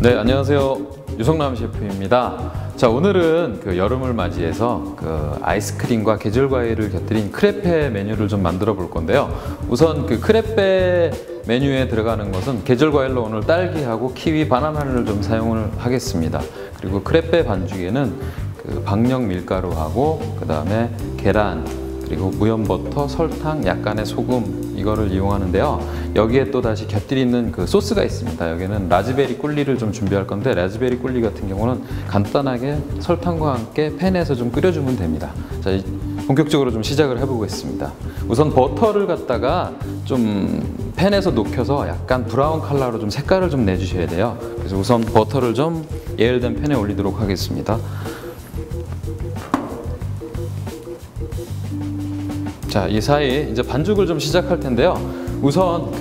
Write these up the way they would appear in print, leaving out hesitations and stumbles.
네, 안녕하세요. 유성남 셰프입니다. 자, 오늘은 여름을 맞이해서 아이스크림과 계절 과일을 곁들인 크레페 메뉴를 좀 만들어 볼 건데요. 우선 크레페 메뉴에 들어가는 것은 계절 과일로 오늘 딸기하고 키위, 바나나를 좀 사용을 하겠습니다. 그리고 크레페 반죽에는 박력 밀가루하고 그 다음에 계란, 그리고 무염 버터, 설탕, 약간의 소금 이거를 이용하는데요. 여기에 또 다시 곁들이는 소스가 있습니다. 여기는 라즈베리 꿀리를 좀 준비할 건데, 라즈베리 꿀리 같은 경우는 간단하게 설탕과 함께 팬에서 좀 끓여주면 됩니다. 자, 본격적으로 좀 시작을 해보겠습니다. 우선 버터를 갖다가 좀 팬에서 녹여서 약간 브라운 컬러로 좀 색깔을 좀 내주셔야 돼요. 그래서 우선 버터를 좀 예열된 팬에 올리도록 하겠습니다. 자, 이 사이에 이제 반죽을 좀 시작할 텐데요. 우선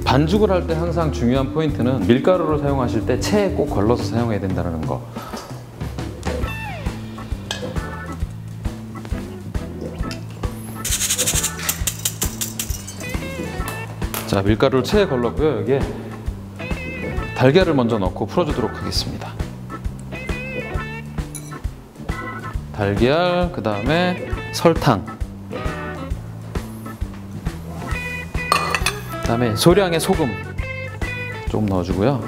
반죽을 할 때 항상 중요한 포인트는 밀가루를 사용하실 때 체에 꼭 걸러서 사용해야 된다는 거. 자, 밀가루를 체에 걸렀고요. 여기에 달걀을 먼저 넣고 풀어주도록 하겠습니다. 달걀, 그 다음에 설탕, 그 다음에 소량의 소금 좀 넣어주고요.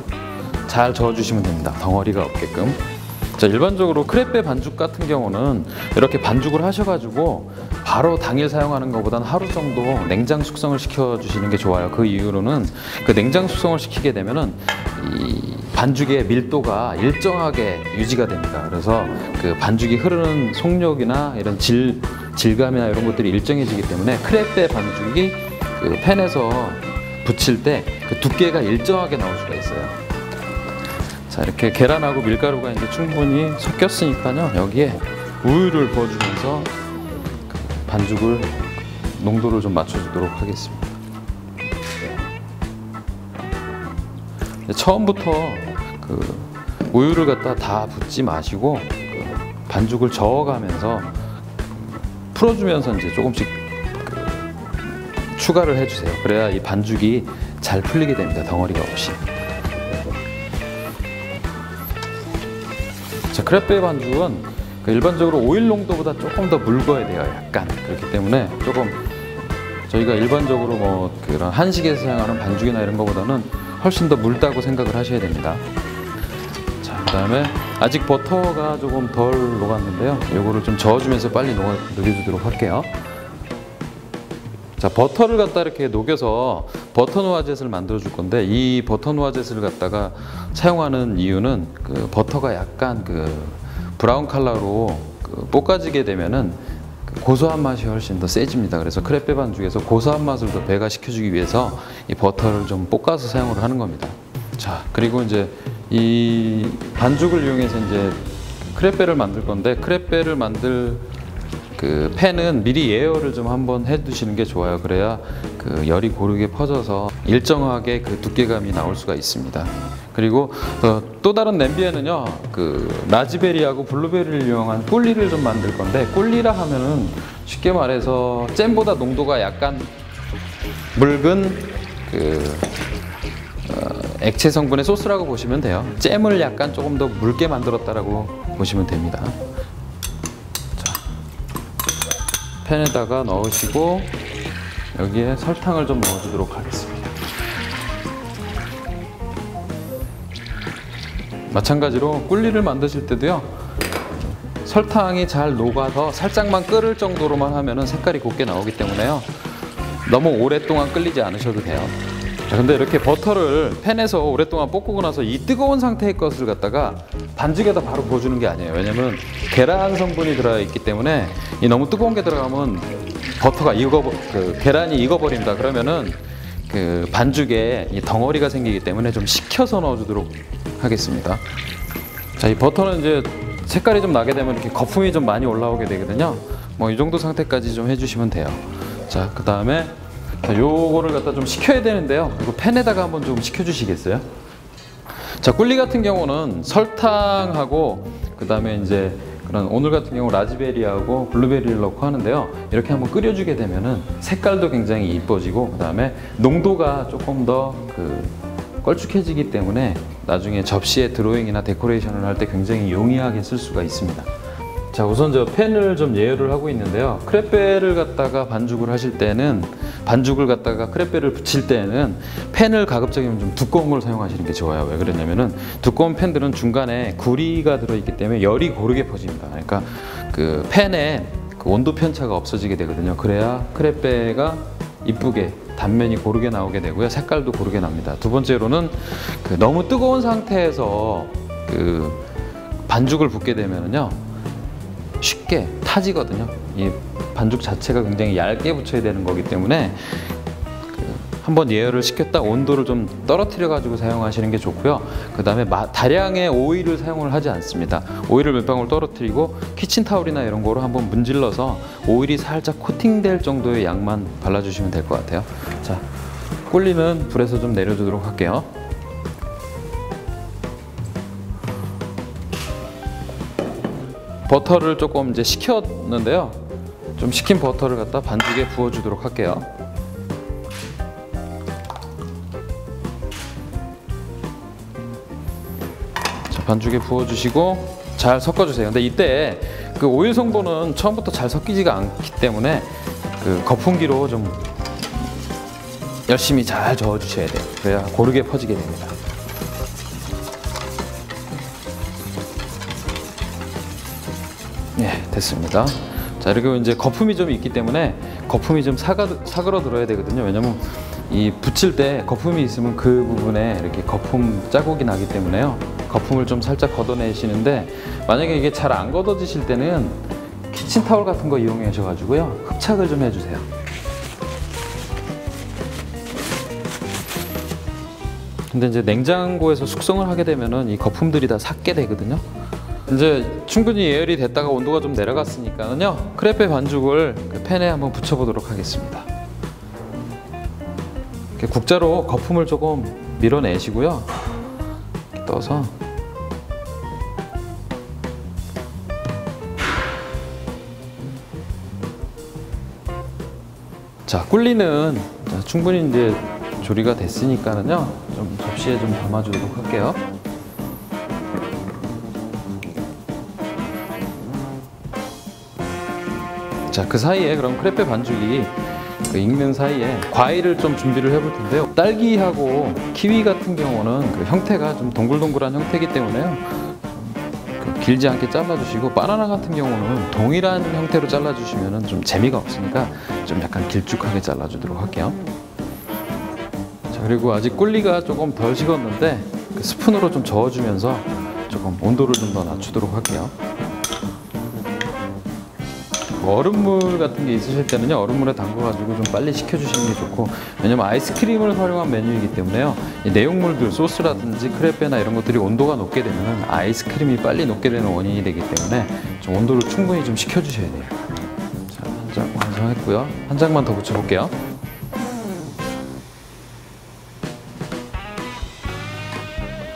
잘 저어주시면 됩니다. 덩어리가 없게끔. 자, 일반적으로 크레페 반죽 같은 경우는 이렇게 반죽을 하셔가지고 바로 당일 사용하는 것보다는 하루 정도 냉장 숙성을 시켜주시는 게 좋아요. 그 이유로는 냉장 숙성을 시키게 되면은 이 반죽의 밀도가 일정하게 유지가 됩니다. 그래서 반죽이 흐르는 속력이나 이런 질감이나 이런 것들이 일정해지기 때문에 크레페 반죽이 팬에서 붙일 때 두께가 일정하게 나올 수가 있어요. 자, 이렇게 계란하고 밀가루가 이제 충분히 섞였으니까요. 여기에 우유를 부어주면서 반죽을 농도를 좀 맞춰주도록 하겠습니다. 처음부터 우유를 갖다 다 붓지 마시고 반죽을 저어가면서 풀어주면서 이제 조금씩 추가를 해주세요. 그래야 이 반죽이 잘 풀리게 됩니다. 덩어리가 없이. 자, 크레페 반죽은 일반적으로 오일 농도보다 조금 더 묽어야 돼요. 약간. 그렇기 때문에 조금 저희가 일반적으로 그런 한식에서 사용하는 반죽이나 이런 것보다는 훨씬 더 묽다고 생각을 하셔야 됩니다. 자, 그 다음에 아직 버터가 조금 덜 녹았는데요. 이거를 좀 저어주면서 빨리 녹여주도록 할게요. 자, 버터를 갖다 이렇게 녹여서 버터 노아젯을 만들어 줄 건데, 이 버터 노아젯을 갖다가 사용하는 이유는 버터가 약간 브라운 컬러로 볶아지게 되면은 고소한 맛이 훨씬 더 세집니다. 그래서 크레페 반죽에서 고소한 맛을 더 배가시켜 주기 위해서 이 버터를 좀 볶아서 사용을 하는 겁니다. 자, 그리고 이제 이 반죽을 이용해서 이제 크레페를 만들 건데, 크레페를 만들 팬은 미리 예열을 좀 한번 해 두시는 게 좋아요. 그래야 열이 고르게 퍼져서 일정하게 두께감이 나올 수가 있습니다. 그리고 또 다른 냄비에는요, 라즈베리하고 블루베리를 이용한 꿀리를 좀 만들 건데, 꿀리라 하면은 쉽게 말해서 잼보다 농도가 약간 묽은 액체 성분의 소스라고 보시면 돼요. 잼을 약간 조금 더 묽게 만들었다라고 보시면 됩니다. 팬에다가 넣으시고 여기에 설탕을 좀 넣어주도록 하겠습니다. 마찬가지로 꿀리를 만드실 때도요, 설탕이 잘 녹아서 살짝만 끓을 정도로만 하면은 색깔이 곱게 나오기 때문에요, 너무 오랫동안 끓이지 않으셔도 돼요. 자, 근데 이렇게 버터를 팬에서 오랫동안 볶고 나서 이 뜨거운 상태의 것을 갖다가 반죽에다 바로 부어주는 게 아니에요. 왜냐면 계란 성분이 들어있기 때문에 이 너무 뜨거운 게 들어가면 버터가 계란이 익어버립니다. 그러면은 반죽에 이 덩어리가 생기기 때문에 좀 식혀서 넣어주도록 하겠습니다. 자, 이 버터는 이제 색깔이 좀 나게 되면 이렇게 거품이 좀 많이 올라오게 되거든요. 이 정도 상태까지 좀 해주시면 돼요. 자, 그 다음에 요거를 갖다 좀 식혀야 되는데요. 이거 팬에다가 한번 좀 식혀주시겠어요? 자, 꿀리 같은 경우는 설탕하고 그 다음에 이제 오늘 같은 경우 라즈베리하고 블루베리를 넣고 하는데요. 이렇게 한번 끓여주게 되면은 색깔도 굉장히 이뻐지고, 그 다음에 농도가 조금 더 걸쭉해지기 때문에 나중에 접시에 드로잉이나 데코레이션을 할 때 굉장히 용이하게 쓸 수가 있습니다. 자, 우선 저 팬을 좀 예열을 하고 있는데요. 크레페를 갖다가 반죽을 하실 때는, 반죽을 갖다가 크레페를 붙일 때는 팬을 가급적이면 좀 두꺼운 걸 사용하시는 게 좋아요. 왜 그러냐면은 두꺼운 팬들은 중간에 구리가 들어있기 때문에 열이 고르게 퍼집니다. 그러니까 그 팬에 그 온도 편차가 없어지게 되거든요. 그래야 크레페가 이쁘게 단면이 고르게 나오게 되고요. 색깔도 고르게 납니다. 두 번째로는 그 너무 뜨거운 상태에서 그 반죽을 붓게 되면은요, 쉽게 타지거든요. 이 반죽 자체가 굉장히 얇게 붙여야 되는 거기 때문에 한번 예열을 시켰다 온도를 좀 떨어뜨려 가지고 사용하시는 게 좋고요. 그 다음에 다량의 오일을 사용을 하지 않습니다. 오일을 몇 방울 떨어뜨리고 키친타올이나 이런 거로 한번 문질러서 오일이 살짝 코팅될 정도의 양만 발라주시면 될 것 같아요. 자, 꿀리는 불에서 좀 내려주도록 할게요. 버터를 조금 이제 식혔는데요. 좀 식힌 버터를 갖다 반죽에 부어주도록 할게요. 자, 반죽에 부어주시고 잘 섞어주세요. 근데 이때 그 오일 성분은 처음부터 잘 섞이지가 않기 때문에 그 거품기로 좀 열심히 잘 저어주셔야 돼요. 그래야 고르게 퍼지게 됩니다. 네, 됐습니다. 자, 그리고 이제 거품이 좀 있기 때문에 거품이 좀 사그러들어야 되거든요. 왜냐면 이 붙일 때 거품이 있으면 그 부분에 이렇게 거품 자국이 나기 때문에요. 거품을 좀 살짝 걷어내시는데, 만약에 이게 잘 안 걷어지실 때는 키친타올 같은 거 이용하셔가지고요, 흡착을 좀 해주세요. 근데 이제 냉장고에서 숙성을 하게 되면은 이 거품들이 다 삭게 되거든요. 이제 충분히 예열이 됐다가 온도가 좀 내려갔으니까는요, 크레페 반죽을 그 팬에 한번 붙여보도록 하겠습니다. 이렇게 국자로 거품을 조금 밀어내시고요, 이렇게 떠서 자, 꿀리는 충분히 이제 조리가 됐으니까는요, 좀 접시에 좀 담아주도록 할게요. 자, 그 사이에 그럼 크레페 반죽이 익는 사이에 과일을 좀 준비를 해볼 텐데요. 딸기하고 키위 같은 경우는 그 형태가 좀 동글동글한 형태이기 때문에요, 그 길지 않게 잘라주시고, 바나나 같은 경우는 동일한 형태로 잘라주시면 좀 재미가 없으니까 좀 약간 길쭉하게 잘라주도록 할게요. 자, 그리고 아직 꿀리가 조금 덜 식었는데 그 스푼으로 좀 저어주면서 조금 온도를 좀 더 낮추도록 할게요. 얼음물 같은 게 있으실 때는요, 얼음물에 담궈가지고 좀 빨리 식혀주시는 게 좋고, 왜냐면 아이스크림을 활용한 메뉴이기 때문에요, 이 내용물들, 소스라든지 크레페나 이런 것들이 온도가 높게 되면 아이스크림이 빨리 녹게 되는 원인이 되기 때문에 좀 온도를 충분히 좀 식혀주셔야 돼요. 자, 한 장 완성했고요. 한 장만 더 붙여볼게요.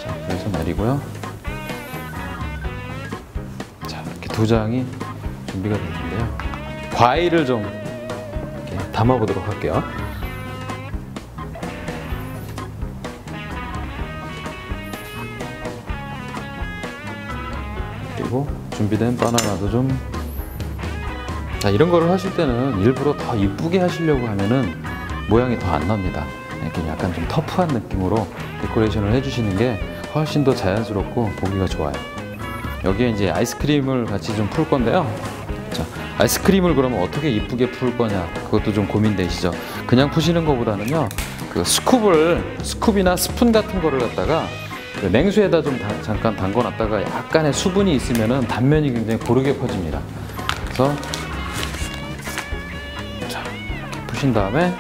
자, 그래서 내리고요. 자, 이렇게 두 장이 준비가 됐는데요, 과일을 좀 이렇게 담아보도록 할게요. 그리고 준비된 바나나도 좀. 자, 이런 거를 하실 때는 일부러 더 이쁘게 하시려고 하면은 모양이 더 안 납니다. 이렇게 약간 좀 터프한 느낌으로 데코레이션을 해주시는 게 훨씬 더 자연스럽고 보기가 좋아요. 여기에 이제 아이스크림을 같이 좀 풀 건데요. 자, 아이스크림을 그러면 어떻게 이쁘게 풀 거냐, 그것도 좀 고민되시죠? 그냥 푸시는 것보다는요, 그 스쿱이나 스푼 같은 거를 갖다가 그 냉수에다 좀 잠깐 담궈 놨다가 약간의 수분이 있으면은 단면이 굉장히 고르게 퍼집니다. 그래서 자, 이렇게 푸신 다음에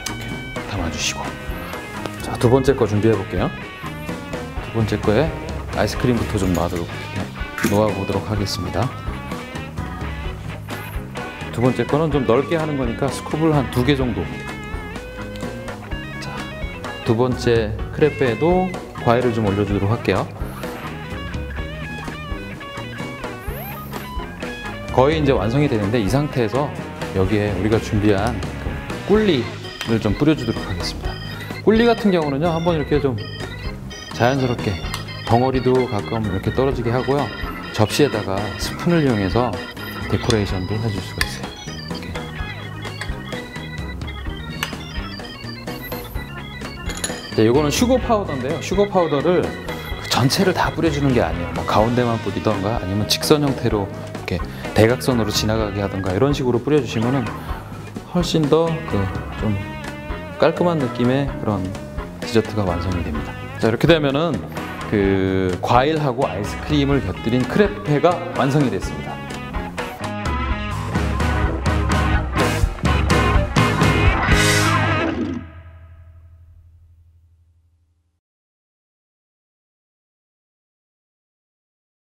이렇게 담아주시고, 자, 두 번째 거 준비해 볼게요. 두 번째 거에 아이스크림부터 좀 놓아보도록 하겠습니다. 두 번째 거는 좀 넓게 하는 거니까 스쿱을 한 2개 정도. 자, 두 번째 크레페에도 과일을 좀 올려주도록 할게요. 거의 이제 완성이 되는데, 이 상태에서 여기에 우리가 준비한 그 꿀리를 좀 뿌려주도록 하겠습니다. 꿀리 같은 경우는요, 한번 이렇게 좀 자연스럽게 덩어리도 가끔 이렇게 떨어지게 하고요. 접시에다가 스푼을 이용해서 데코레이션도 해줄 수가 있어요. 이렇게. 자, 이거는 슈거 파우더인데요. 슈거 파우더를 전체를 다 뿌려주는 게 아니에요. 뭐 가운데만 뿌리던가 아니면 직선 형태로 이렇게 대각선으로 지나가게 하던가 이런 식으로 뿌려주시면은 훨씬 더 좀 깔끔한 느낌의 그런 디저트가 완성이 됩니다. 자, 이렇게 되면은 그 과일하고 아이스크림을 곁들인 크레페가 완성이 됐습니다.